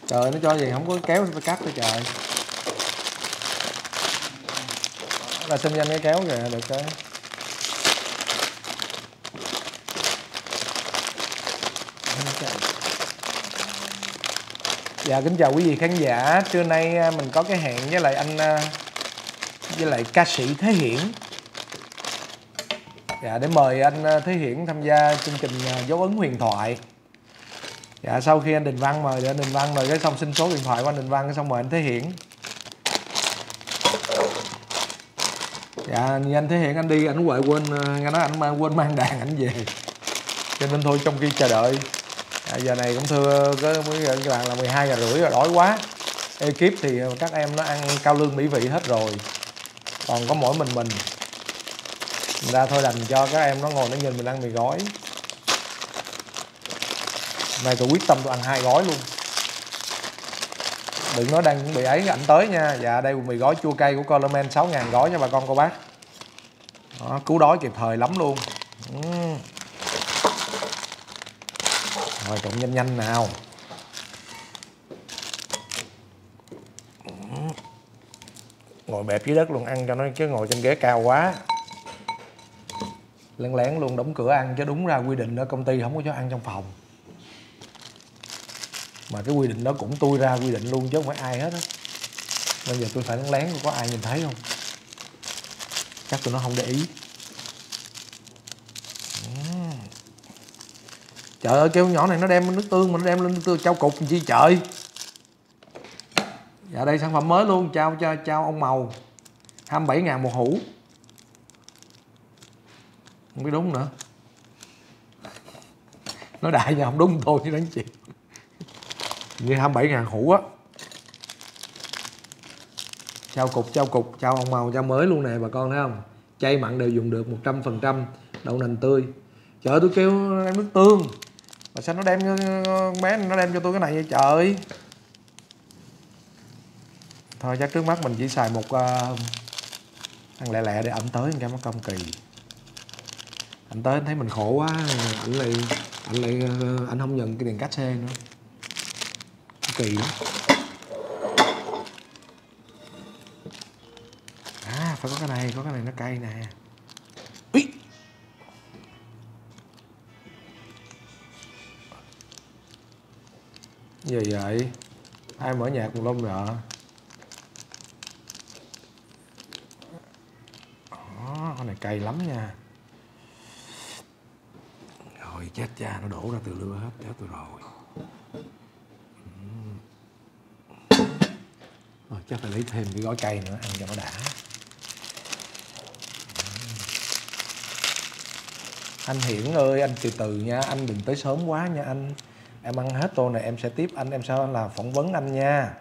Trời, nó cho gì không có kéo phải cắt thôi trời. Là xinh danh cái kéo kìa, được cái. Dạ kính chào quý vị khán giả. Trưa nay mình có cái hẹn với lại với lại ca sĩ Thế Hiển. Dạ, để mời anh Thế Hiển tham gia chương trình Dấu Ấn Huyền Thoại. Dạ, sau khi anh Đình Văn mời anh Đình Văn rồi cái xong xin số điện thoại của anh Đình Văn xong mời anh Thế Hiển. Dạ, như anh Thế Hiển anh đi anh quên nghe nói anh quên mang đàn anh về, cho nên thôi trong khi chờ đợi. Giờ này cũng thưa các bạn là 12:30 rồi, đói quá. Ekip thì các em nó ăn cao lương mỹ vị hết rồi, còn có mỗi mình ra thôi đành cho các em nó ngồi nó nhìn mình ăn mì gói. Hôm nay tôi quyết tâm tôi ăn 2 gói luôn. Đừng nói đang chuẩn bị ấy, ảnh tới nha. Dạ, đây mì gói chua cay của Coleman 6.000 gói nha bà con cô bác. Đó, cứu đói kịp thời lắm luôn. Rồi trộn nhanh nhanh nào. Ngồi bẹp dưới đất luôn ăn cho nó, chứ ngồi trên ghế cao quá. Lén lén luôn, đóng cửa ăn, chứ đúng ra quy định ở công ty không có cho ăn trong phòng. Mà cái quy định đó cũng tôi ra quy định luôn chứ không phải ai hết á. Bây giờ tôi phải lén lén, có ai nhìn thấy không? Chắc tụi nó không để ý. Trời ơi, kêu nhỏ này nó đem nước tương mà nó đem lên nước tương trao cục làm chi trời. Dạ, đây sản phẩm mới luôn, trao ông màu 27.000 một hũ. Không biết đúng nữa. Nói đại nha, không đúng thôi chứ đáng chịu. Như 27.000 hũ á. Trao cục, trao ông màu, trao mới luôn nè bà con thấy không? Chay mặn đều dùng được 100%, đậu nành tươi. Trời ơi, tôi kêu đem nước tương mà sao nó đem bé nó đem cho tôi cái này vậy trời. Thôi chắc trước mắt mình chỉ xài một ăn lẹ lẹ để ảnh tới cái mất công kỳ. Ảnh tới anh thấy mình khổ quá, anh không nhận cái tiền cát xe nữa. Kỳ lắm. À, phải có cái này nó cay nè. Úi. Gì vậy? Ai mở nhạc một lông vậy? Con này cay lắm nha. Rồi chết cha, nó đổ ra từ lửa hết, chết tôi rồi. Rồi chắc phải lấy thêm cái gói cay nữa ăn cho nó đã. Anh Hiển ơi, anh từ từ nha, anh đừng tới sớm quá nha anh. Em ăn hết tô này em sẽ tiếp anh, em sao là phỏng vấn anh nha.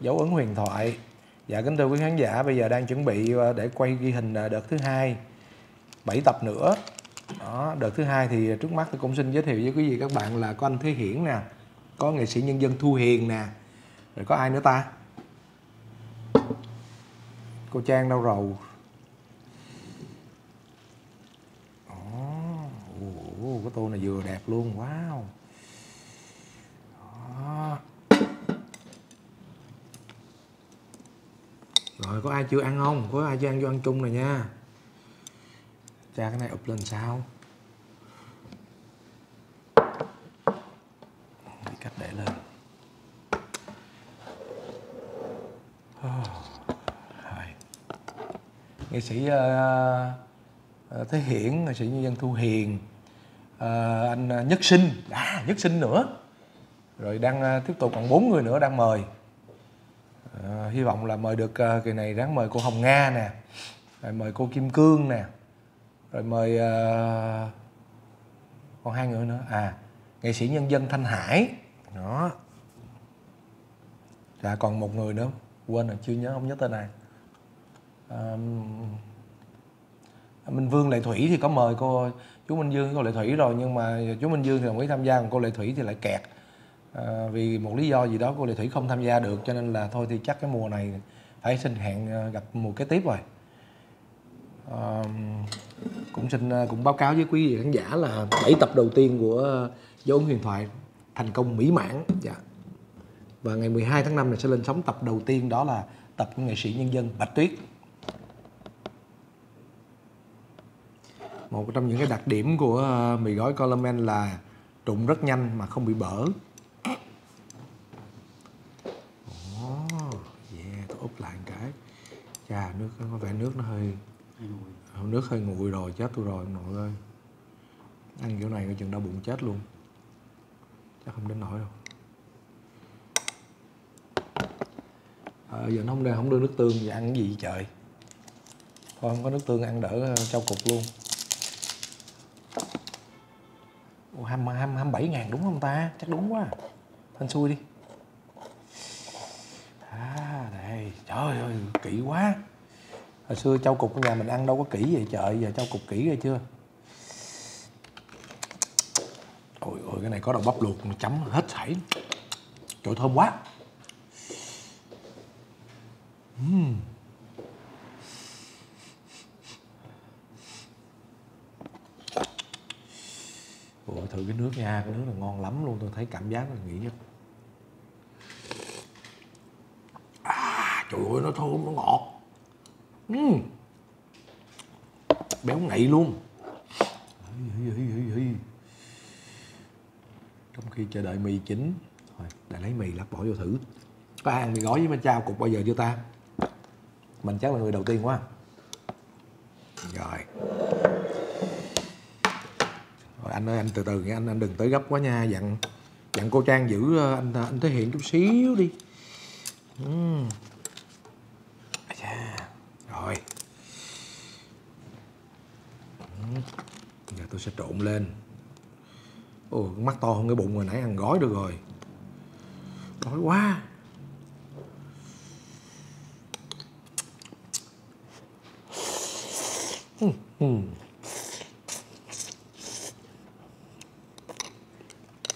Dấu Ấn Huyền Thoại. Dạ kính thưa quý khán giả, bây giờ đang chuẩn bị để quay ghi hình đợt thứ 2, 7 tập nữa. Đó, đợt thứ 2 thì trước mắt tôi cũng xin giới thiệu với quý vị các bạn là có anh Thế Hiển nè, có nghệ sĩ nhân dân Thu Hiền nè, rồi có ai nữa ta? Cô Trang đâu rồi? Cái tô này vừa đẹp luôn, wow. Đó. Rồi có ai chưa ăn không? Có ai chưa ăn vô ăn chung này nha. Cha cái này ụp lên sao? Biết cách để lên. Rồi. Nghệ sĩ Thế Hiển, nghệ sĩ nhân dân Thu Hiền, anh Nhất Sinh, Nhất Sinh nữa. Rồi đang tiếp tục còn 4 người nữa đang mời. Hy vọng là mời được kỳ này ráng mời cô Hồng Nga nè, rồi mời cô Kim Cương nè, rồi mời còn 2 người nữa, nghệ sĩ nhân dân Thanh Hải đó. Dạ còn một người nữa quên rồi, chưa nhớ, không nhớ tên này. Minh Vương Lệ Thủy thì có mời chú Minh Dương, cô Lệ Thủy rồi, nhưng mà chú Minh Dương thì đồng ý tham gia, còn cô Lệ Thủy thì lại kẹt. Vì một lý do gì đó cô Lệ Thủy không tham gia được, cho nên là thôi thì chắc cái mùa này phải xin hẹn gặp mùa kế tiếp rồi. cũng báo cáo với quý vị khán giả là 7 tập đầu tiên của Dấu Ấn Huyền Thoại thành công mỹ mãn. Dạ. Và ngày 12 tháng 5 này sẽ lên sóng tập đầu tiên, đó là tập của nghệ sĩ nhân dân Bạch Tuyết. Một trong những cái đặc điểm của mì gói Coleman là trụng rất nhanh mà không bị bở. Yeah, tôi úp lại một cái. Chà, nước có vẻ nước nó hơi nguội rồi, chết tôi rồi ông nội ơi. Ăn kiểu này coi chừng đau bụng chết luôn. Chắc không đến nỗi đâu. Giờ nó không đưa nước tương, giờ ăn cái gì trời. Thôi không có nước tương ăn đỡ trao cục luôn. 27.000 đúng không ta? Chắc đúng quá. Hên xui đi. Đây, trời ơi, kỹ quá. Hồi xưa trao cục ở nhà mình ăn đâu có kỹ vậy trời, giờ trao cục kỹ rồi chưa? Ôi ôi, cái này có đậu bắp luộc chấm hết sảy. Trời thơm quá. Ôi, thử cái nước nha, cái nước là ngon lắm luôn, tôi thấy cảm giác là nghĩ nhất. Trời ơi, nó thơm, nó ngọt. Béo ngậy luôn. Trong khi chờ đợi mì chín, thôi để lấy mì lát bỏ vô thử. Có ai ăn mì gói với bánh trao cục bao giờ chưa ta? Mình chắc là người đầu tiên quá. Rồi anh ơi, anh từ từ nha anh đừng tới gấp quá nha, dặn cô Trang giữ anh thể hiện chút xíu đi. Rồi giờ tôi sẽ trộn lên. Ồ, mắt to hơn cái bụng hồi nãy ăn gói được rồi. Đói quá.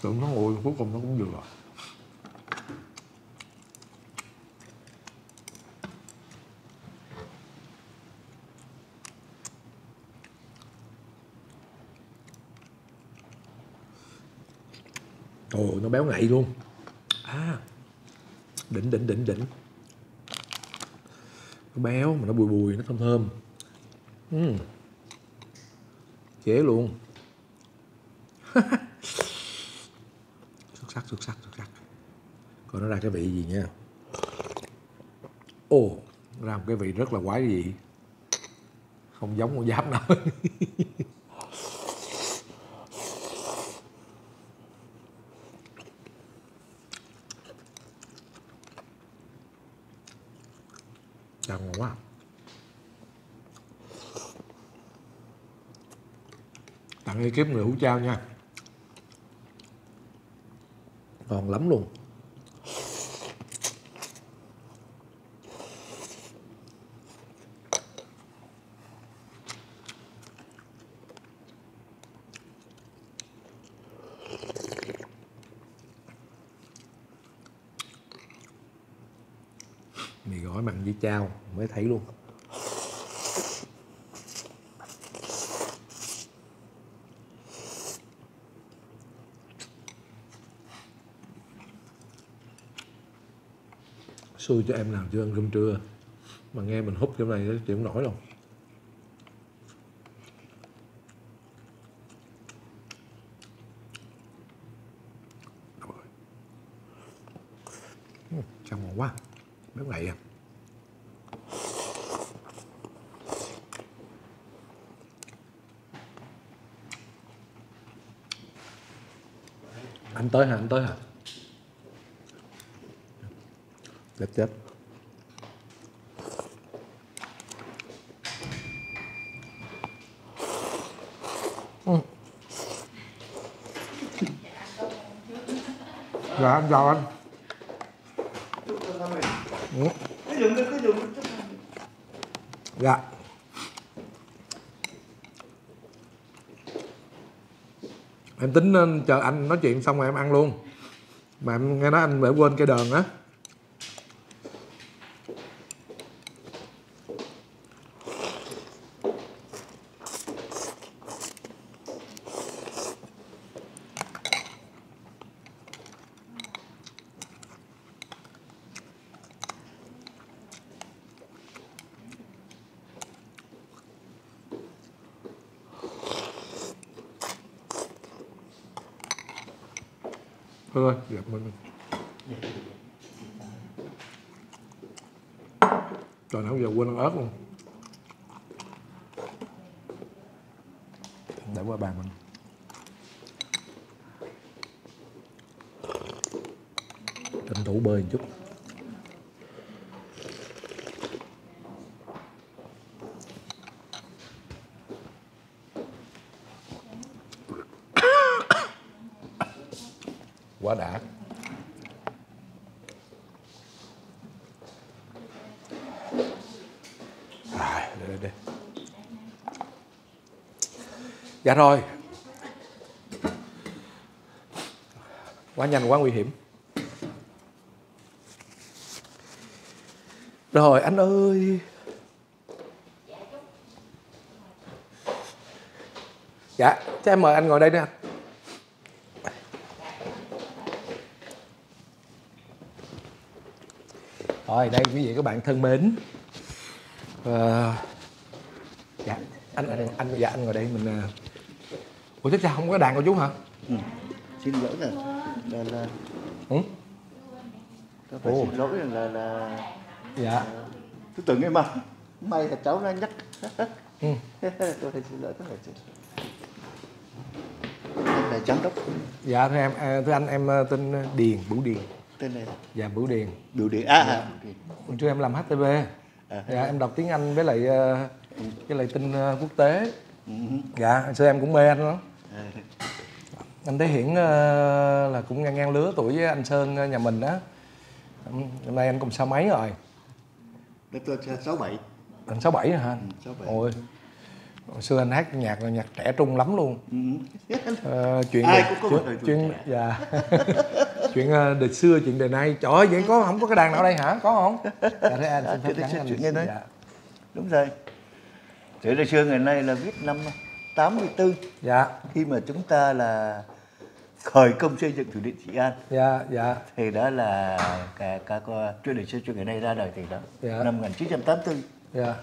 Tưởng nó nguội, cuối cùng nó cũng vừa. Ồ, nó béo ngậy luôn. Đỉnh. Nó béo mà nó bùi, nó thơm. Chế luôn. Xuất sắc. Coi nó ra cái vị gì nha. Ồ, nó ra một cái vị rất là quái dị. Không giống con giáp nào. Chà, ngon quá. Tặng ekip người Hữu Trao nha. Ngon lắm luôn. Mì gói mặn với chao mới thấy luôn. Xui cho em nào chưa ăn cơm trưa mà nghe mình hút kiểu này chịu không nổi đâu. Sao ngon quá, béo ngậy à. Anh tới hả? Chết. Dạ, anh chào anh. Dạ. Em tính chờ anh nói chuyện xong rồi em ăn luôn. Mà em nghe nói anh để quên cây đờn á. Thôi dẹp mình. Trời nãy giờ quên ăn ớt luôn. Để qua bàn mình. Tranh thủ bơi một chút. Quá đã. Đây. Dạ rồi. Quá nhanh quá nguy hiểm. Rồi anh ơi. Dạ, cho em mời anh ngồi đây đi anh. Rồi đây quý vị các bạn thân mến. Dạ anh ngồi đây mình. Ủa chắc sao không có đàn của chú hả? Ừ. Xin lỗi là tôi phải xin lỗi là dạ tôi tưởng em mà may là cháu nó nhắc. Tôi phải xin lỗi, tôi phải xin em là giám đốc. Dạ thưa anh em tên Điền, Bửu Điền. Tên này Dạ Bửu Điền. Bửu Điền Hồi trước em làm HTV. Dạ em đọc tiếng Anh với lại tin quốc tế. Dạ hồi xưa em cũng mê anh đó. Anh Thế Hiển là cũng ngang lứa tuổi với anh Sơn nhà mình đó. Hôm nay anh cũng 60 rồi. tôi 67. Anh 67 rồi hả? 67. Ôi. Hồi xưa anh hát nhạc trẻ trung lắm luôn. Chuyện ai cũng có một thời chuyện dạ. Chuyện đời xưa, chuyện đời nay. Trời ơi vậy không có cái đàn nào ở đây hả? Có không? Dạ thế anh xin phép gắn anh. Chuyện đấy. Dạ. Đúng rồi. Chuyện đời xưa ngày nay là viết năm 84. Dạ. Khi mà chúng ta là khởi công xây dựng thủy điện Trị An. Dạ. Thì đó là cả chuyện đời xưa chuyện ngày nay ra đời thì đó. Dạ. Năm 1984. Dạ.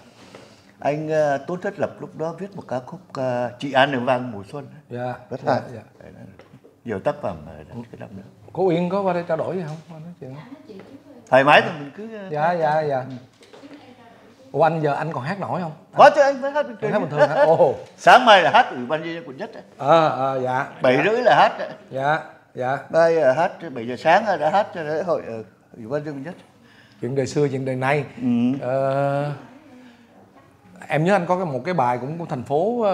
Anh Tôn Thất Lập lúc đó viết một ca khúc Trị An nở vang mùa xuân. Dạ. Rất hay. Dạ. Nhiều tác phẩm ở cái năm nữa. Cô Uyên có qua đây trao đổi gì không? Nói chuyện không? Thoải mái thì mình cứ. Dạ. Ủa anh giờ anh còn hát nổi không? Có chứ, anh mới hát bình thường. Hát bình thường hả? Ồ. Sáng mai là hát Ủy ban nhân dân quận Nhất. Dạ. 7:30 là hát. Dạ. Mai hát 7 giờ sáng đã hát cho lễ hội ở Ủy ban nhân dân quận Nhất. Chuyện đời xưa, chuyện đời nay. Em nhớ anh có một cái bài cũng của thành phố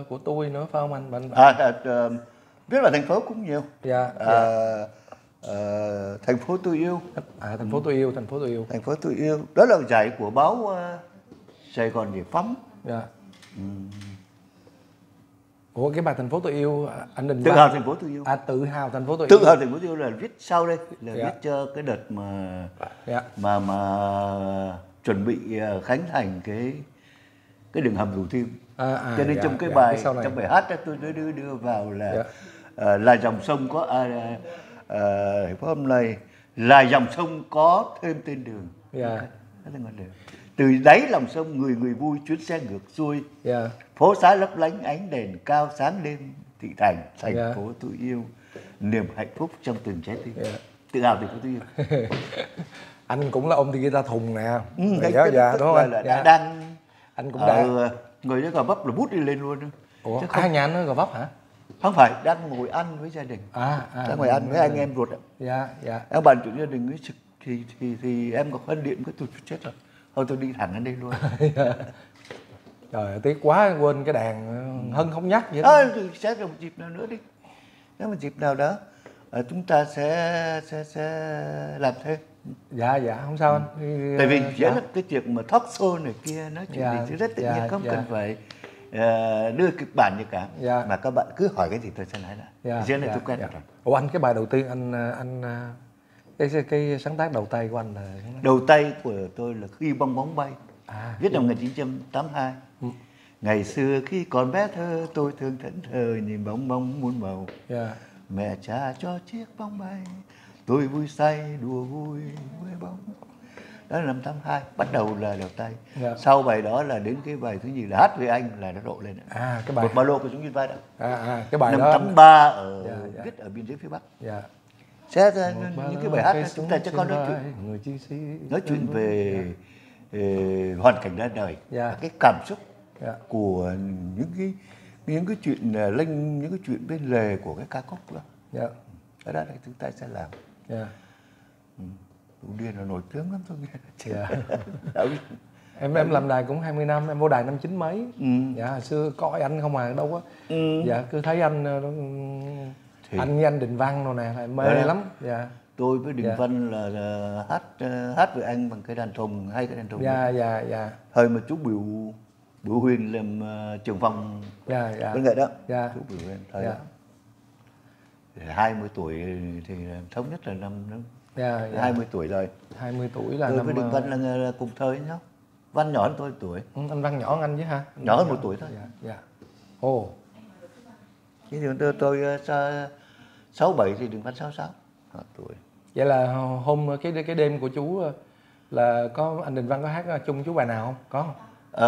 của tôi nữa phải không anh? Viết là thành phố cũng nhiều. Dạ. Thành phố tôi yêu. Thành phố tôi yêu. Thành phố tôi yêu. Đó là giải của báo Sài Gòn Giải Phóng. Dạ. Ủa cái bài thành phố tôi yêu anh Đình Tự hào thành phố tôi yêu. Tự hào thành phố tôi yêu. Tự hào thành phố tôi yêu là viết sau đây, là dạ. viết cho cái đợt mà dạ. mà chuẩn bị khánh thành cái đường hầm Thủ Thiêm. Cho nên trong cái bài trong bài hát đó tôi đưa vào là dòng sông có hôm nay là dòng sông có thêm tên đường. Dạ. Đó là ngọn đường. Từ đáy lòng sông người vui chuyến xe ngược xuôi. Dạ. Phố xá lấp lánh ánh đèn cao sáng đêm thị thành dạ. phố tôi yêu, niềm hạnh phúc trong từng trái tim. Dạ. Tự hào thành phố tôi yêu. Anh cũng là ôm đi guitar thùng nè. Dạ đúng không anh? Dạ. Đang anh cũng đang người đó Gò Vấp là bút đi lên luôn. Ủa nhà anh ở Gò Vấp hả? Không phải, đang ngồi ăn với gia đình. Đang ngồi ăn với anh em ruột. Dạ. Em bàn chuyện gia đình thì em có phân điện với tôi chết rồi. Thôi tôi đi thẳng đến đây luôn. Trời ơi, tiếc quá quên cái đàn Hân không nhắc vậy đó. Thì sẽ một dịp nào nữa đi. Nếu một dịp nào đó chúng ta sẽ làm thêm. Dạ không sao anh. Tại vì chỉ là cái chuyện mà talk show này kia nói chuyện thì rất tự nhiên, không cần phải đưa kịch bản gì cả. Mà các bạn cứ hỏi cái gì tôi sẽ nói lại. Riêng này tôi quen rồi. Ủa anh cái bài đầu tiên anh cái sáng tác đầu tay của anh là đầu tay của tôi là Khi bong bóng bay. Viết năm 1982. Ngày xưa khi còn bé thơ tôi thường thẫn thờ nhìn bong bóng muôn màu. Mẹ cha cho chiếc bóng bay, tôi vui say đùa vui với bóng. Đó là năm 82, bắt đầu là đầu tay. Sau bài đó là đến cái bài thứ gì là Hát Với Anh là nó rộ lên. Cái bài một ba lô của chúng Duyên Vai đó. Cái bài năm đó 83 viết ở biên giới phía Bắc. Sẽ ra những cái bài hát đó, chúng ta sẽ có nói chuyện về hoàn cảnh ra đời, cái cảm xúc của những cái chuyện lênh, những cái chuyện bên lề của cái ca khúc đó. Cái đó là chúng ta sẽ làm. Đủ Điên là nổi tiếng lắm tôi nghe. Em làm đài cũng 20 năm, em vô đài năm 9 mấy. Dạ, hồi xưa coi anh không à, đâu có. Dạ, cứ thấy anh anh với anh Đình Văn rồi nè, em mê lắm. Dạ. Tôi với Đình Văn là hát với anh bằng cái đàn thùng, hay cái đàn thùng. Dạ. Thời mà chú Biểu Huyền làm trưởng phòng văn nghệ đó. Chú Biểu Huyền thời đó. 20 tuổi thì thống nhất là năm 20 tuổi rồi. 20 tuổi là tôi năm... với Đình Văn là cùng thời với nhau. Văn nhỏ hơn tôi tuổi. Anh Văn nhỏ hơn anh chứ hả? Nhỏ hơn 1 tuổi thôi. Dạ. Ồ. Chứ tôi 67 thì Đình Văn 66 tuổi. Vậy là hôm cái đêm của chú là có anh Đình Văn có hát chung chú bài nào không?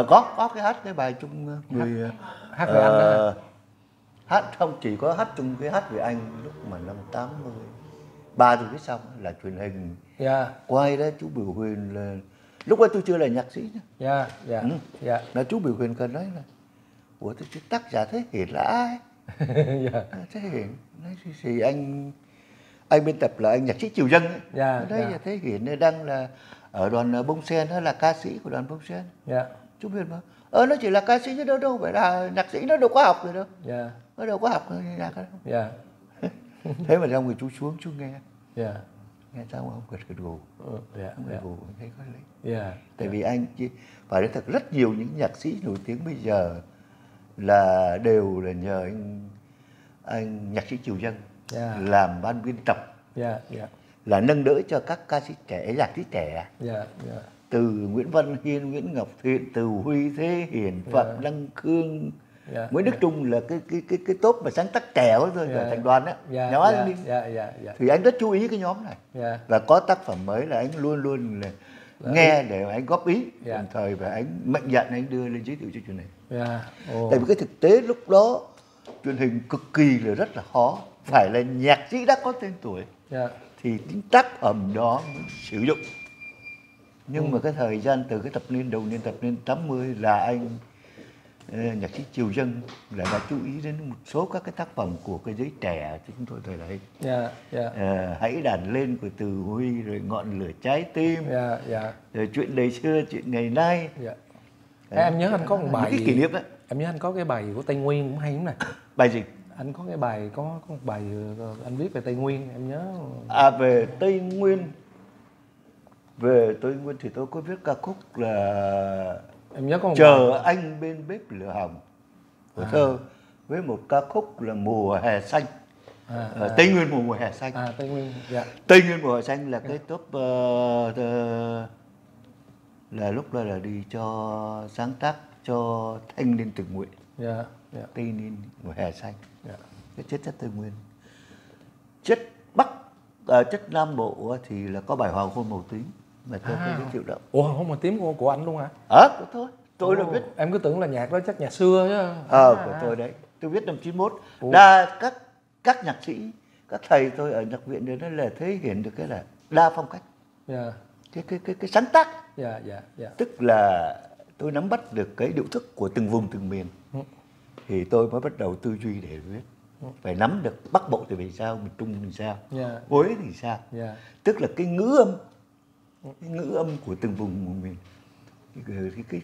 Có cái hát cái bài chung người hát về anh đó. Hát không chỉ có hát chung cái hát về anh lúc mà năm 83 rồi cái xong là truyền hình. Quay đó chú Biểu Huyền là lúc đó tôi chưa là nhạc sĩ nữa. Là chú Biểu Huyền cần nói là ủa tôi tác giả Thế Hiển là ai? Thế Hiển nói thì anh biên tập là anh nhạc sĩ Triều Dân ấy. Đấy là Thế Hiển đang là ở đoàn Bông Sen, đó là ca sĩ của đoàn Bông Sen. Chú Huyền bảo nó chỉ là ca sĩ chứ đâu phải là nhạc sĩ, nó đâu có học rồi đâu. Nó đâu có học nhạc đâu. Thế mà xong rồi chú xuống chú nghe. Nghe sao mà ông gật gù. Gật gù thấy có lý. Tại vì anh phải nói thật rất nhiều những nhạc sĩ nổi tiếng bây giờ là đều là nhờ anh nhạc sĩ Triều Dân làm ban biên tập, là nâng đỡ cho các ca sĩ trẻ, nhạc sĩ trẻ. Từ Nguyễn Văn Hiên, Nguyễn Ngọc Thiện, từ Huy Thế Hiển, Phạm Đăng Khương, Nguyễn Đức Trung là cái top mà sáng tác trẻ thôi ở thành đoàn đó. Nhóm anh thì anh rất chú ý cái nhóm này. Và có tác phẩm mới là anh luôn luôn là nghe để anh góp ý, đồng thời và anh mạnh dạn anh đưa lên giới thiệu cho truyền hình. Tại vì cái thực tế lúc đó truyền hình cực kỳ là rất là khó, phải là nhạc sĩ đã có tên tuổi thì những tác phẩm đó mới sử dụng. Nhưng mà cái thời gian từ cái thập niên đầu niên thập niên 80 là anh nhạc sĩ Triều Dân là đã chú ý đến một số các cái tác phẩm của cái giới trẻ chứ chúng tôi thời đấy. Hãy đàn lên của Từ Huy, rồi Ngọn Lửa Trái Tim, rồi Chuyện Đời Xưa, Chuyện Ngày Nay. Em nhớ anh có một bài cái kỷ niệm đó. Em nhớ anh có cái bài của Tây Nguyên cũng hay lắm này. Bài gì? Anh có cái bài có một bài anh viết về Tây Nguyên, em nhớ. Về Tây Nguyên. Về Tây Nguyên thì tôi có viết ca khúc là em nhớ có một Chờ bài... Anh Bên Bếp Lửa Hồng của thơ, với một ca khúc là Mùa Hè Xanh. Tây Nguyên mùa hè xanh. Tây Nguyên. Tây Nguyên mùa hè xanh là cái top là lúc đó là đi cho sáng tác cho thanh niên tình nguyện. Tây Nguyên mùa hè xanh. Cái chất Tây Nguyên. Chất Bắc, chất Nam Bộ thì là có bài Hoàng Hôn Màu Tím mà tôi có giới thiệu đó. Hoàng Hôn Màu Tím của anh luôn hả? Của tôi. Tôi đã viết. Em cứ tưởng là nhạc đó chắc nhạc xưa chứ. Của tôi đấy. Tôi viết năm 91. Các nhạc sĩ, các thầy tôi ở nhạc viện đấy nó là thể hiện được cái là đa phong cách. Cái sáng tác. Tức là tôi nắm bắt được cái điệu thức của từng vùng từng miền. Thì tôi mới bắt đầu tư duy để viết. Phải nắm được Bắc Bộ thì vì sao, miền Trung thì sao, Huế thì sao. Tức là cái ngữ âm của từng vùng miền, cái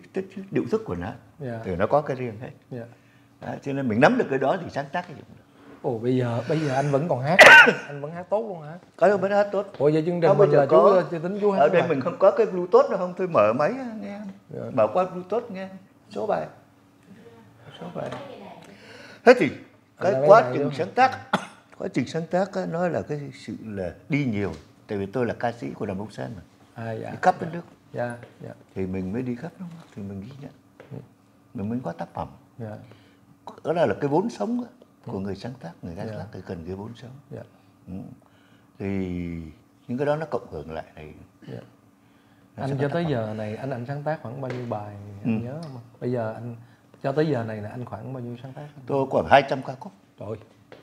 điệu thức của nó thì nó có cái riêng hết. Cho nên mình nắm được cái đó thì sáng tác cái gì. Bây giờ anh vẫn còn hát. Anh vẫn hát tốt luôn hả? Có đâu, vẫn hát tốt. Vậy chương trình mình là chú tính chú hát. Ở đây mình không có cái Bluetooth đâu không? Tôi mở máy nghe. Mở qua Bluetooth nghe số bài. Thế thì cái quá trình sáng tác nó là cái sự là đi nhiều. Tại vì tôi là ca sĩ của đoàn Bông Sen mà. Đi khắp đất nước. Thì mình mới đi khắp nước thì mình ghi nhận. Mình mới có tác phẩm. Đó là cái vốn sống của người sáng tác, người ta thì cần cái vốn sống. Thì những cái đó nó cộng hưởng lại thì anh cho tới giờ này anh sáng tác khoảng bao nhiêu bài anh nhớ không? Bây giờ anh cho tới giờ này là anh khoảng bao nhiêu sáng tác? Tôi khoảng 200 ca khúc. Trời.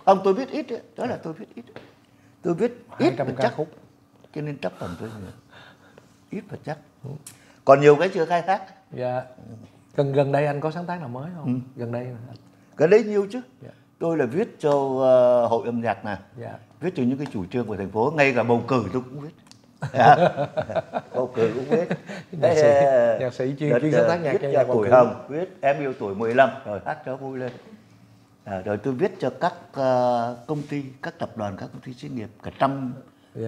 Không, tôi viết ít đấy. Đó là tôi viết ít. Tôi viết ít và chắc, khúc. cho nên tác phẩm tôi ít và chắc. Còn nhiều cái chưa khai thác. Dạ. Gần đây anh có sáng tác nào mới không? Gần đây cái đấy nhiều chứ. Tôi là viết cho hội âm nhạc này, viết cho những cái chủ trương của thành phố, ngay cả bầu cử tôi cũng viết. Bầu cử cũng viết. Nhạc sĩ chuyên sáng tác nhạc viết cho Tuổi Hồng, viết Em Yêu Tuổi 15 rồi hát cho vui lên. Rồi tôi viết cho các công ty, các tập đoàn, các công ty xí nghiệp, cả trăm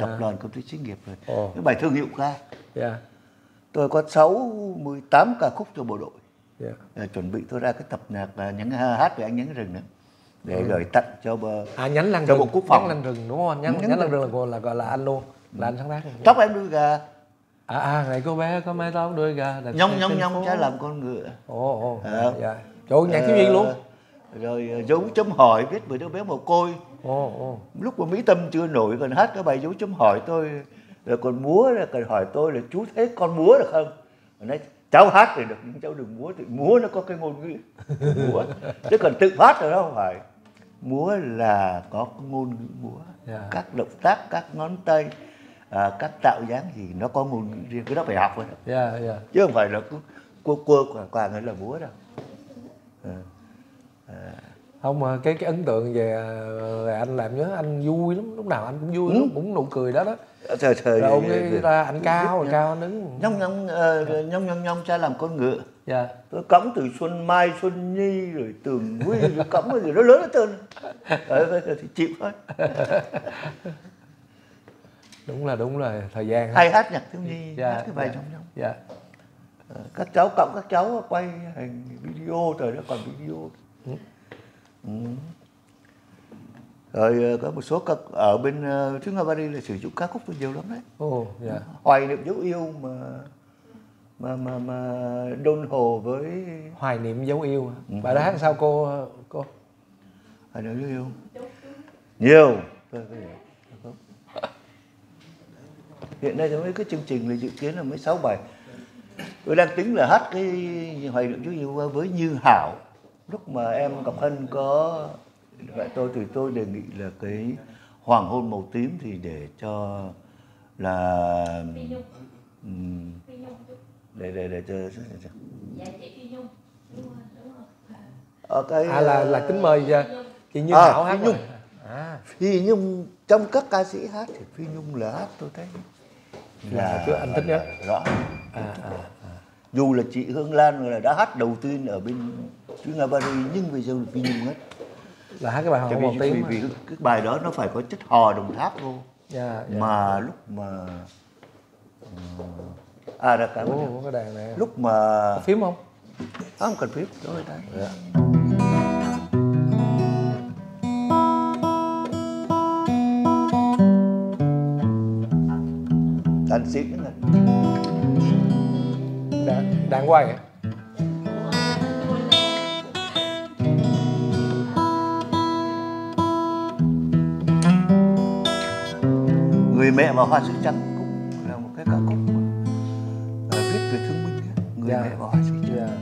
tập đoàn công ty xí nghiệp rồi. Cái bài thương hiệu ca. Tôi có 68 ca khúc cho bộ đội. Chuẩn bị tôi ra cái tập nhạc những hát về anh nhánh rừng nữa, để gửi tặng cho nhánh Lan cho Rừng, Bộ Quốc phòng. Nhánh Lan Rừng đúng không? Nhánh Lan Rừng là gọi là anh luôn, là anh sáng tác. Tóc em đuôi gà. Này cô bé có mái tóc đuôi gà. Nhông nhông trái làm con ngựa. Dạ. Chỗ nhạc thiếu nhi luôn. Rồi dấu chấm hỏi viết về đứa bé mồ côi. Lúc mà Mỹ Tâm chưa nổi còn hát cái bài dấu chấm hỏi tôi, rồi còn múa là còn hỏi tôi là chú thấy con múa được không? Nói cháu hát thì được nhưng cháu đừng múa, thì múa nó có cái ngôn ngữ múa, chứ còn tự phát rồi đó không phải. Múa là có cái ngôn ngữ múa, các động tác, các ngón tay, các tạo dáng gì nó có ngôn ngữ riêng, cái đó phải học thôi. Chứ không phải là cứ cua quàng hay là múa đâu. Không mà cái ấn tượng về anh làm nhớ anh vui lắm, lúc nào anh cũng vui, cũng nụ cười đó đó. Trời rồi ra anh cao anh đứng nhông cha làm con ngựa. Tôi cõng từ Xuân Mai, Xuân Nhi rồi Tường Huy rồi cõng cái gì nó lớn hết trơn. Thì chịu thôi. Đúng rồi, thời gian hay hát nhạc thiếu nhi, hát cái bài nhông. Các cháu cộng các cháu quay hình video, trời nó còn video. Rồi có một số các ở bên Thúy Nga Paris là sử dụng ca khúc tôi nhiều lắm đấy. Hoài niệm dấu yêu mà Đôn Hồ với Hoài niệm dấu yêu. Bài đó hát sao cô? Hoài niệm dấu yêu nhiều. Hiện nay mấy cái chương trình là dự kiến là mới 6 bài. Tôi đang tính là hát cái Hoài niệm dấu yêu với Như Hảo. Lúc mà em Ngọc Hân có vậy tôi đề nghị là cái Hoàng hôn màu tím thì để cho là để cho dạ chị Phi Nhung là kính mời chị Như Hảo hát. Phi Nhung. Phi Nhung trong các ca sĩ hát thì Phi Nhung là hát tôi thấy là chứ anh thích nhất rõ. Dù là chị Hương Lan là đã hát đầu tiên ở bên Thúy Nga Paris nhưng bây giờ là Phi Nhung hết. Là hát cái bài Hoàng hôn màu tím. Vì cái bài đó nó phải có chất hò Đồng Tháp vô. Mà lúc mà ra cả cái đàn này. Lúc mà có phím không? Không cần phím, đối tay. Đàn xịn nữa này. Đàn quay à? Người mẹ và hoa sữa trắng cũng là một cái ca khúc viết về thương binh. Người mẹ và hoa sữa trắng.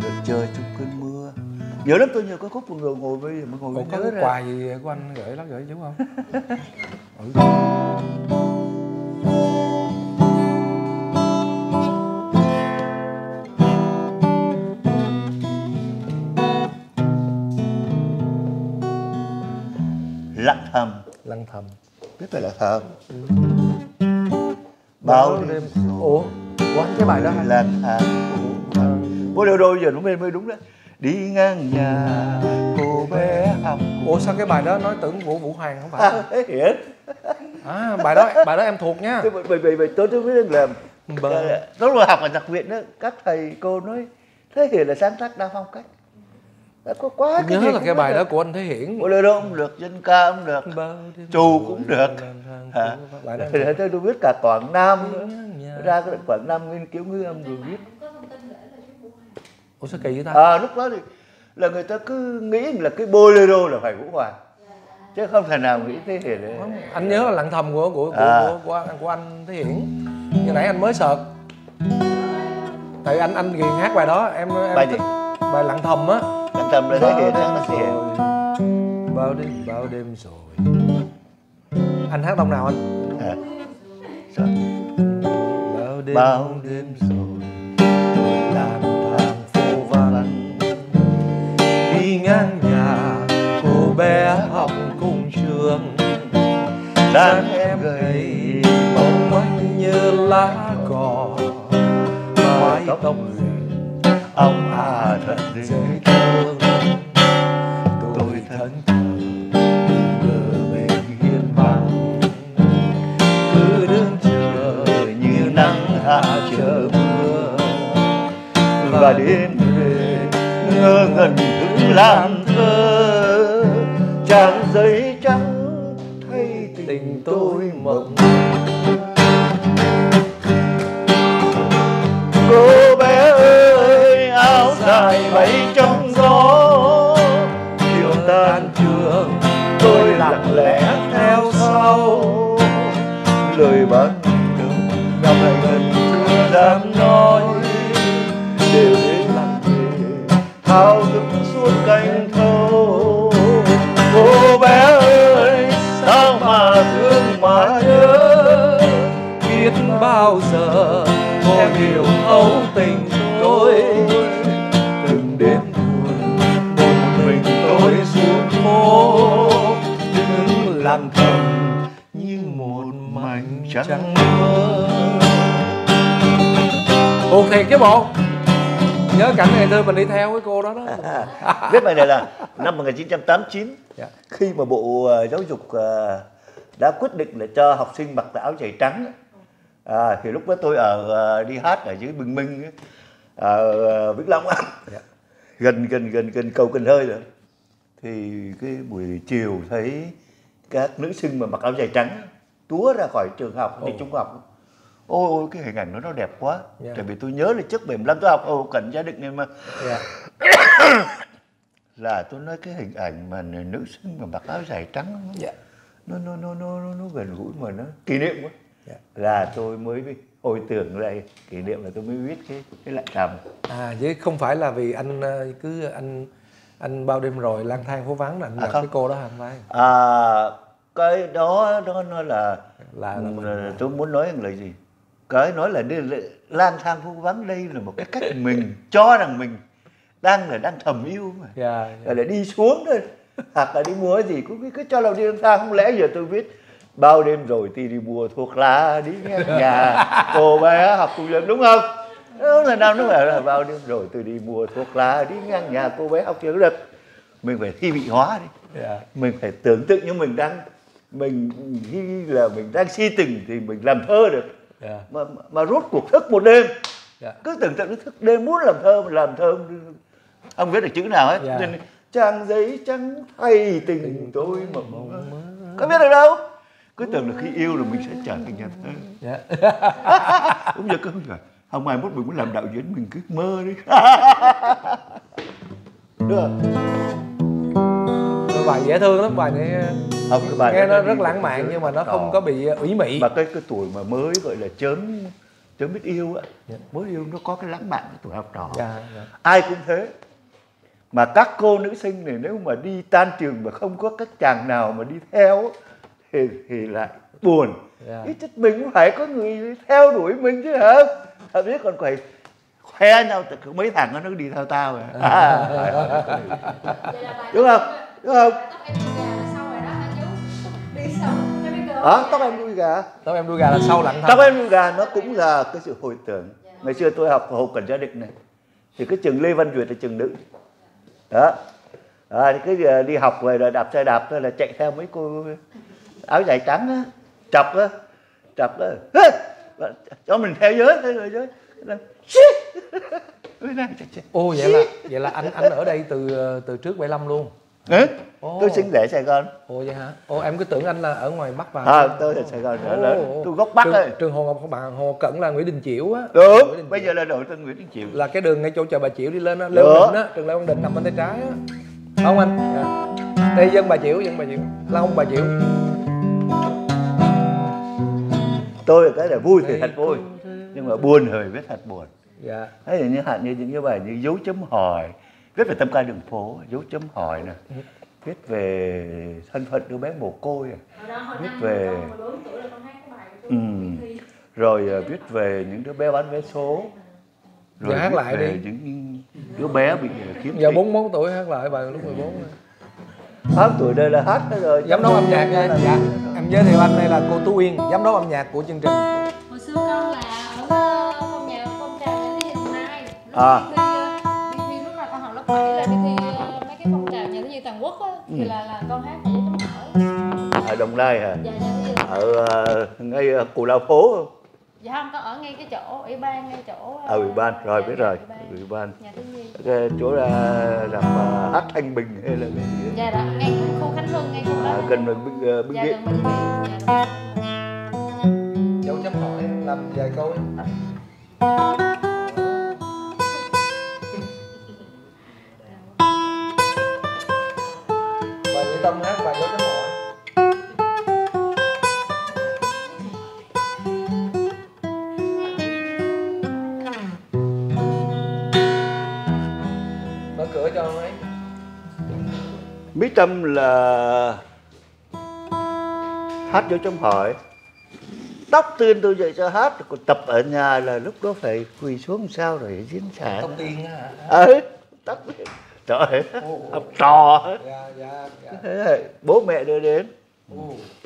Được chơi trong cơn mưa. Nhớ lắm, tôi nhớ cái khúc ngồi với có cái quà gì của anh gửi chú không? Lặng thầm. Biết phải là thầm. Bao đêm. Ủa anh cái bài đó hay là thầm. Bolero giờ nó mới đúng đấy. Đi ngang nhà cô bé học. Ủa sao cái bài đó nói tưởng của Vũ Hoàng không phải? Hiển. Bài đó em thuộc nha. Bởi tôi biết là lúc mà học ở nhạc viện đó, các thầy cô nói Thế Hiển là sáng tác đa phong cách. Có quá nhớ là cái bài đó của anh Thế Hiển. Bolero cũng được, dân ca cũng được, trù cũng được. Tôi biết cả Quảng Nam nữa. Ra cái Quảng Nam nghiên cứu ngữ âm rồi viết. Ủa sao kỳ vậy ta? Lúc đó thì là người ta cứ nghĩ là cái Bolero là phải Vũ Hoàng, chứ không thể nào nghĩ Thế Hiển đấy. Anh nhớ là Lặng thầm của anh Thế Hiển. Như nãy anh mới search. Tại anh ghiền hát bài đó, em Bài gì? Bài Lặng Thầm á. Lặng Thầm là thế, chắc nó sẽ hiểu. Bao đêm rồi. Anh hát tông nào anh? Bao đêm rồi tôi lang thang phố vắng, đi ngang nhà cô bé học cùng trường, dáng em gầy mong manh như lá cỏ, mái tóc huyền ông thật dễ thương. Tôi thẫn thờ ngờ bên hiên vắng, cứ đứng chờ như nắng hạ chờ mưa, và đến về ngơ ngẩn thức làm thơ, trang giấy trắng thay tình tôi mộng. Cô bé ơi áo dài bay trong gió, chiều tan trường tôi lặng lẽ theo sau, lời ban đầu gặp lại gần chưa dám nói, đều đến lặng về thao thức suốt cánh thâu. Cô bé ơi sao mà thương mà nhớ, biết bao giờ em hiểu thấu tình tôi, từng đêm buồn một mình tôi xuống phố, đứng lặng thầm như một mảnh trăng mơ. Buồn thiệt chứ bộ. Nhớ cảnh ngày xưa mình đi theo cái cô đó đó. Viết bài này là năm 1989, khi mà Bộ Giáo dục đã quyết định là cho học sinh mặc áo giày trắng. Thì lúc đó tôi đi hát ở dưới Bình Minh, ở Vĩnh Long, gần cầu Cần Hơi rồi. Thì cái buổi chiều thấy các nữ sinh mà mặc áo giày trắng túa ra khỏi trường học, đi trung học. Ôi cái hình ảnh nó đẹp quá. Tại vì tôi nhớ là trước 75 tôi học ở Cận Gia Định này mà. Là tôi nói cái hình ảnh mà nữ sinh mà mặc áo giày trắng nó gần gũi mà nó kỷ niệm quá. Là tôi mới hồi tưởng lại kỷ niệm, là tôi mới viết cái Lặng Thầm. Chứ không phải là vì anh cứ anh bao đêm rồi lang thang phố vắng là anh gặp cái cô đó không phải? Cái đó nó là tôi muốn nói là gì? Cái nói là lang thang phố vắng đây là một cái cách mình cho rằng mình đang thầm yêu mà. Rồi là đi xuống thôi, hoặc là đi mua gì cũng cứ cho là đi lang thang. Không lẽ giờ tôi viết bao đêm rồi thì đi mua thuốc lá, đi ngang nhà cô bé học cùng trường, đúng không? Đó là nào nó bảo là bao đêm rồi tôi đi mua thuốc lá, đi ngang nhà cô bé học trường được. Mình phải thi vị hóa đi. Mình phải tưởng tượng như mình đang si tình thì mình làm thơ được. Mà rốt cuộc thức một đêm, cứ tưởng tượng thức đêm muốn làm thơ mà làm thơ không biết được chữ nào hết. Trang giấy trắng thay tình tôi mộng, có biết được đâu. Cứ tưởng là khi yêu là mình sẽ trở thành nhà thơ. Cũng giờ cứ không ai mốt mình muốn làm đạo diễn, mình cứ mơ đi. Được. Bài dễ thương lắm, bài này không, cái bài nghe nó rất lãng mạn nhưng mà nó không có bị ủy mị. Mà cái tuổi mà mới gọi là chớm biết yêu á, mới yêu nó có cái lãng mạn của tuổi học trò. Ai cũng thế. Mà các cô nữ sinh này nếu mà đi tan trường mà không có các chàng nào mà đi theo thì lại buồn. Ít nhất mình cũng phải có người theo đuổi mình chứ hả? Thậm chí còn phải khoe nhau, mấy thằng nó đi theo tao rồi. Đúng không? Đúng không? Tóc em đuôi gà. Tóc em đuôi gà là sau Lặng Thầm. Tóc em đuôi gà nó cũng là cái sự hồi tưởng. Ngày xưa tôi học ở Hồ Cận Gia Định này, thì cái trường Lê Văn Duyệt là trường nữ. Đó. Thì cứ đi học về rồi đạp xe đạp thôi là chạy theo mấy cô áo dài trắng á, chọc á, cho mình theo giới rồi. Ồ vậy là anh ở đây từ trước 75 luôn. Tôi sinh đẻ Sài Gòn. Ồ vậy hả? Em cứ tưởng anh là ở ngoài Bắc vào. Tôi ở Sài Gòn lớn, tôi gốc Bắc thôi. Trường Hồ Ngọc bạn Hồ Cận là Nguyễn Đình Chiểu á. Đúng, bây giờ là đổi tên Nguyễn Đình Chiểu. Là cái đường ngay chỗ chợ Bà Chiểu đi lên á, Lê Văn Định á, trường Lê Văn Định nằm bên tay trái á. Không anh? Đây dân Bà Chiểu, là ông Bà Chiểu. Tôi là cái là vui thì thật vui, nhưng mà buồn hơi biết thật buồn. Dạ. Hay là như hạn như những cái bài như dấu chấm hỏi, viết về tâm ca đường phố, dấu chấm hỏi này, viết về thân phận đứa bé mồ côi, viết về rồi viết về những đứa bé bán vé số, rồi giờ hát viết lại về đi. những đứa bé bị kiếm Giờ thị. 41 tuổi hát lại bài lúc 14 này. 8 tuổi đây là hát đó rồi. Giám đốc âm nhạc nha. Dạ. Em giới thiệu anh đây là cô Tú Uyên, giám đốc âm nhạc của chương trình. Hồi xưa con là ở phòng nhà phong trào nhà thiếu nhi Đồng Nai. Đi thi lúc nào con học lớp 7 là đi thi mấy cái phong trào nhà thiếu nhi toàn quốc á, thì là con hát của Tuấn Hỏi. Ở Đồng Nai hả? Dạ, nhà thiếu nhi. Ở ngay Cù Lao Phố không? Dạ không, con ở ngay cái chỗ ủy ban, ngay chỗ Ủy ban rồi, biết rồi. Ủy ban. Nhà thiếu nhi. Cái chỗ là làm hát Thanh Bình hay là cái gì đó. Dạ đó, ngay khu Khánh Luân, ngay khu đó. Gần Binh Dạ, Viện. gần Binh Viện. Dạ, Dấu chấm hỏi làm vài câu ấy. Bài Mỹ Tâm hát bài dấu chấm hỏi. Mở cửa cho ông ấy. Mỹ Tâm là hát dấu chấm hỏi. Tóc Tiên tôi dạy cho hát, còn tập ở nhà là lúc đó phải quỳ xuống sao rồi diễn sản. Tóc Tiên á hả? Tóc Tiên. Trời ơi, học trò. Dạ. Bố mẹ đưa đến.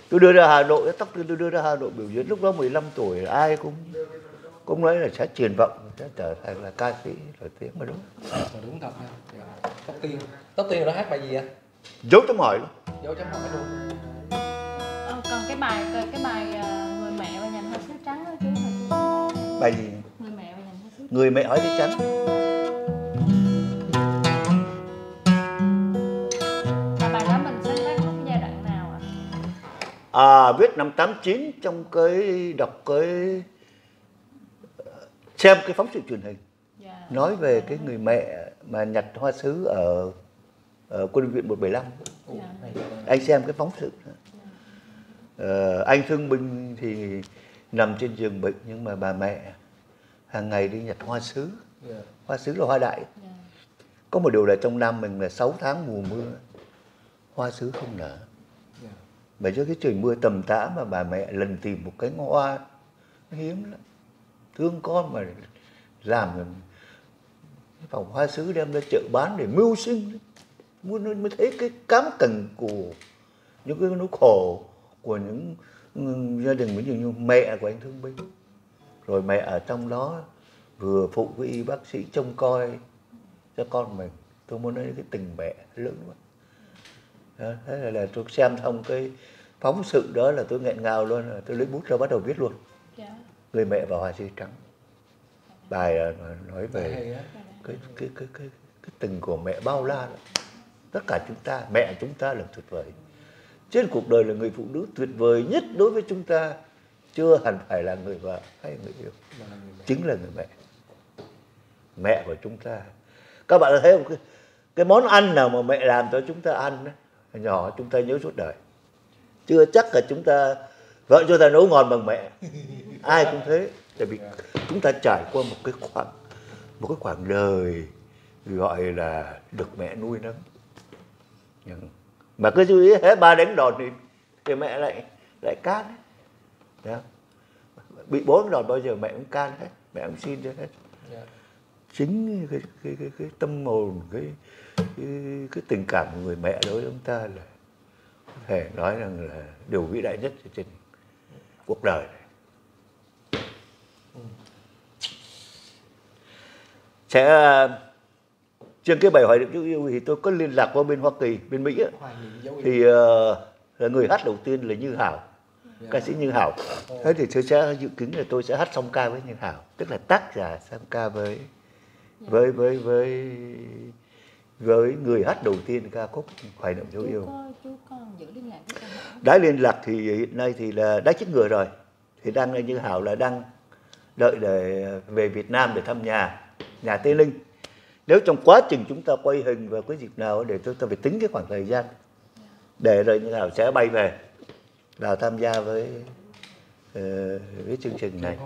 Tôi đưa ra Hà Nội, Tóc Tiên tôi đưa ra Hà Nội biểu diễn, lúc đó 15 tuổi, ai cũng nói là sẽ truyền vọng, sẽ trở thành là ca sĩ nổi tiếng mà đúng. Đúng thật nha. Dạ. Tóc Tiên nó hát bài gì ạ? Dấu chấm hỏi luôn. Dấu chấm hỏi luôn. Còn cái bài người mẹ và nhành hoa sứ trắng đó chú. Bài gì? Người mẹ và nhành hoa sứ. Người mẹ hỏi đi trắng. Và bài đó mình sáng tác lúc giai đoạn nào ạ? Viết năm 89 trong cái đọc cái xem cái phóng sự truyền hình. Nói về cái người mẹ mà nhặt hoa sứ ở quân viện 175. Anh xem cái phóng sự đó. Anh thương binh thì nằm trên giường bệnh, nhưng mà bà mẹ hàng ngày đi nhặt hoa sứ. Hoa sứ là hoa đại. Có một điều là trong Nam mình là 6 tháng mùa mưa hoa sứ không nở. Bởi cho cái trời mưa tầm tã mà bà mẹ lần tìm một cánh hoa hiếm lắm, thương con mà làm phòng hoa sứ đem ra chợ bán để mưu sinh. Mới thấy cái cám cành của những cái nỗi khổ của những gia đình, ví dụ như mẹ của anh thương binh, rồi mẹ ở trong đó vừa phụ với y bác sĩ trông coi cho con mình. Tôi muốn nói cái tình mẹ lớn quá. Thế là tôi xem xong cái phóng sự đó là tôi nghẹn ngào luôn, tôi lấy bút ra bắt đầu viết luôn. Người mẹ và hoa sứ trắng. Bài nói về cái tình của mẹ bao la đó. Tất cả chúng ta, mẹ chúng ta là tuyệt vời. Trên cuộc đời là người phụ nữ tuyệt vời nhất đối với chúng ta, chưa hẳn phải là người vợ hay người yêu, chính là người mẹ. Mẹ của chúng ta. Các bạn thấy không? Cái món ăn nào mà mẹ làm cho chúng ta ăn đó, nhỏ chúng ta nhớ suốt đời. Chưa chắc là chúng ta vợ cho ta nấu ngon bằng mẹ. Ai cũng thế. Tại vì chúng ta trải qua một cái khoảng đời gọi là được mẹ nuôi nấng. Mà cứ chú ý hết ba đánh đòn thì mẹ lại can đấy. Bị bố đánh đòn bao giờ mẹ cũng can hết, mẹ cũng xin cho hết. Chính cái tâm hồn, cái tình cảm của người mẹ đối với chúng ta là có thể nói rằng là điều vĩ đại nhất trên cuộc đời này. Trên cái bài Hoài niệm dấu yêu thì tôi có liên lạc qua bên Hoa Kỳ, bên Mỹ thì là người hát đầu tiên là Như Hảo, ca sĩ Như Hảo. Thế thì tôi sẽ dự kiến là tôi sẽ hát song ca với Như Hảo, tức là tác giả song ca với người hát đầu tiên ca khúc Hoài niệm dấu yêu. Chú con giữ liên lạc với con Hảo. Đã liên lạc thì hiện nay thì là đã chết người rồi, thì đang là Như Hảo là đang đợi để về Việt Nam để thăm nhà Tây Ninh. Nếu trong quá trình chúng ta quay hình và có dịp nào để chúng ta phải tính cái khoảng thời gian để rồi Như Hảo sẽ bay về vào tham gia với chương trình này.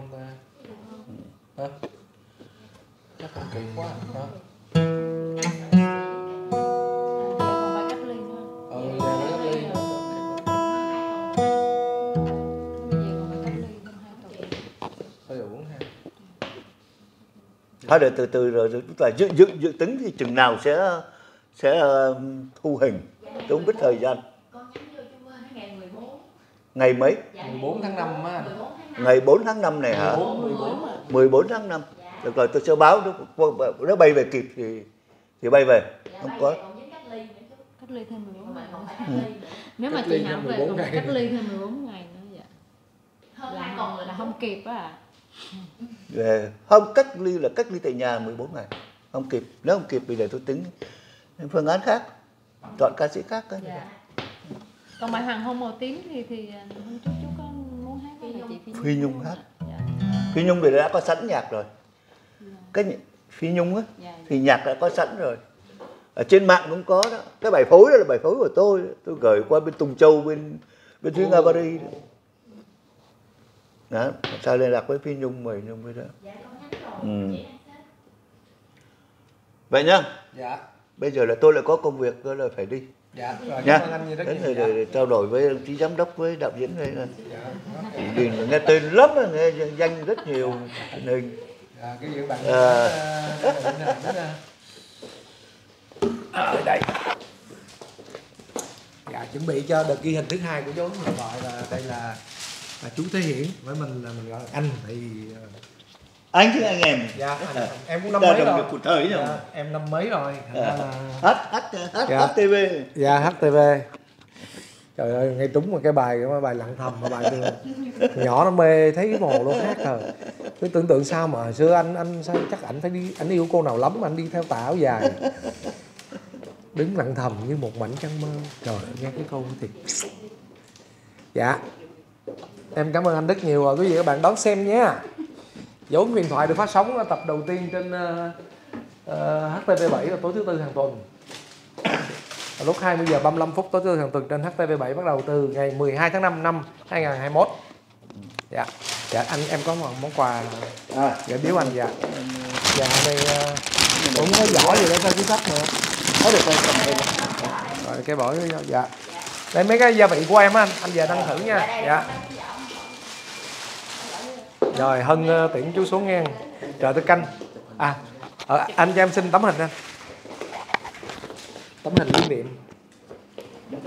chắc không kịp quá đó. Còn phải cách ly nữa. Dạ nó cách ly nữa. Về còn phải cách ly thêm 2 tuần. Hơi uống ha. Thôi để từ từ rồi chúng ta dự tính thì chừng nào sẽ thu hình. Tôi không biết thời gian. Ngày mấy? 14 tháng 5 á. Ngày 4 tháng 5 này hả? 14 tháng 5. Được rồi, tôi sẽ báo nó bay về kịp thì bay về. Không có. Cách ly thêm 14 ngày. Nếu mà chị Hảo về còn cách ly thêm 14 ngày nữa vậy. Là không kịp á. Không, cách ly là cách ly tại nhà 14 ngày. Không kịp, nếu không kịp thì để tôi tính phương án khác. Chọn ca sĩ khác đó. Dạ. Còn bài Hoàng hôn màu tím thì hôm trước chú có muốn hát với chị Phi Nhung hát. Dạ. Phi Nhung thì đã có sẵn nhạc rồi. Cái Phi Nhung á thì nhạc đã có sẵn rồi. Ở trên mạng cũng có đó. Cái bài phối đó là bài phối của tôi gửi qua bên Tùng Châu, bên Thúy Nga Paris. Đó, sao liên lạc với Phi Nhung mời Nhung với đó. Vậy nhá. Dạ. Bây giờ là tôi lại có công việc tôi là phải đi. Dạ, rồi nha. cảm ơn anh rất đến nhiều. rồi trao đổi với đồng chí giám đốc với đạo diễn này. Điền nghe tên lắm, nghe danh rất nhiều hình. Cái dự bạn ở đây. Dạ, chuẩn bị cho đợt ghi hình thứ 2 của chú Huyền Thoại là đây là chú Thế Hiển, với mình là mình gọi là anh thì anh chứ anh em. dạ anh, em cũng năm mấy rồi. Của thời rồi. Dạ, em năm mấy rồi. HTV. Dạ HTV. Trời ơi, ngay trúng một cái bài lặng thầm, mà bài nhỏ nó mê thấy cái mồ luôn hát rồi. Cứ tưởng tượng sao mà hồi xưa anh sao chắc ảnh phải đi, ảnh yêu cô nào lắm mà anh đi theo tà áo dài. Đứng lặng thầm như một mảnh trăng mơ. Trời ơi, nghe cái câu thiệt. Dạ. Em cảm ơn anh rất nhiều rồi, quý vị các bạn đón xem nhé. Dấu ấn huyền thoại được phát sóng ở tập đầu tiên trên HTV7 là tối thứ Tư hàng tuần. Lúc 20 giờ 35 phút tối thứ Tư hàng tuần trên HTV7 bắt đầu từ ngày 12 tháng 5 năm 2021. Dạ. Dạ anh em có một món quà để biếu anh. Dạ. Dạ đây cũng có giỏ gì đó trong cuốn sách nữa. Có được rồi. Rồi cái bỏ dạ. Đây mấy cái gia vị của em á anh về ăn thử nha. Dạ. Rồi Hân tiễn chú xuống nghe. Chờ tôi canh. Anh cho em xin tấm hình anh. Tấm hình lưu niệm. Đúng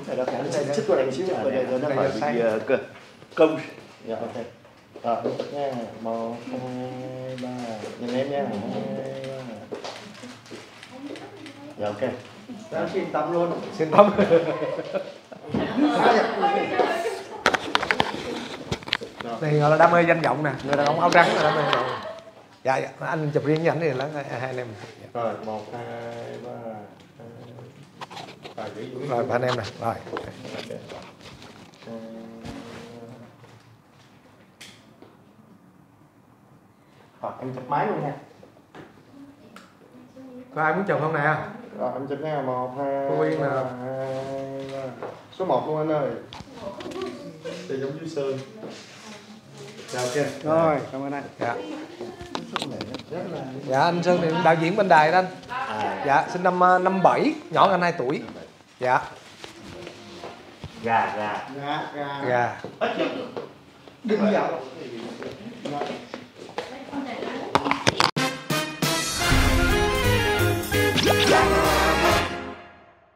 rồi đó. Xích qua đây một xíu. Đây nó phải bị công. Dạ ok. Rồi nha. 1, 2, 3. Nhìn em nha. 1, 2, 3. Dạ ok. Đó, xin tấm luôn. Xin tấm. Này gọi là đam mê danh vọng nè, người đàn ông áo trắng là đam mê danh vọng. Dạ, anh chụp riêng với ảnh thì là hai anh em. Rồi 1, 2, 3. Rồi ba anh em nè, rồi. Rồi em chụp máy luôn nha. Có ai muốn chụp không nè? Rồi em chụp nha. 1, 2, Cô Yên nè. 3. Số 1 luôn anh ơi. Thì giống dưới sơn. Dạ ok. Rồi, cảm ơn anh. Dạ. Dạ anh Sơn thì đạo diễn bên đài đó anh. Dạ sinh năm 57, nhỏ hơn anh 2 tuổi. Dạ. Gà. Đừng dạo.